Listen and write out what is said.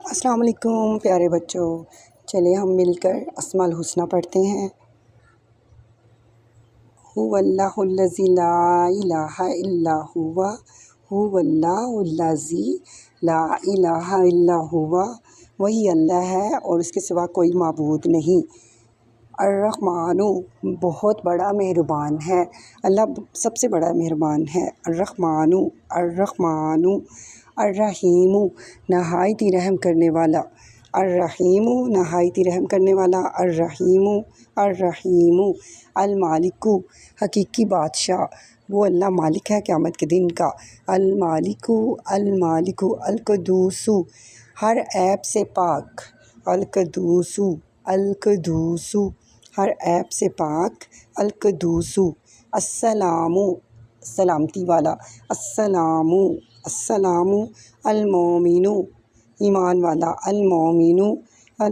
السلام علیکم پیارے بچوں، چلیں ہم مل کر اسماء الحسنی پڑھتے ہیں۔ هو اللہ الذی لا الہ الا هو، هو اللہ الذی لا الہ الا هو، وہی اللہ ہے اور اس کے سوا کوئی معبود نہیں۔ الرحمن بہت بڑا مہربان ہے، اللہ سب سے بڑا مہربان ہے۔ الرحمن الرحمن الرحیم نہایت ہی رحم کرنے والا، الرحیم نہایت ہی رحم کرنے والا، الرحیم الرحیم المالک حقیقی بادشاہ، وہ اللہ مالک ہے قیامت کے دن کا۔ المالک المالک القدوس ہر عیب سے پاک، القدوس القدوس ہر عیب سے پاک، القدوس السلام سلامتی والا، السلام السلام المومن ایمان والا، المومن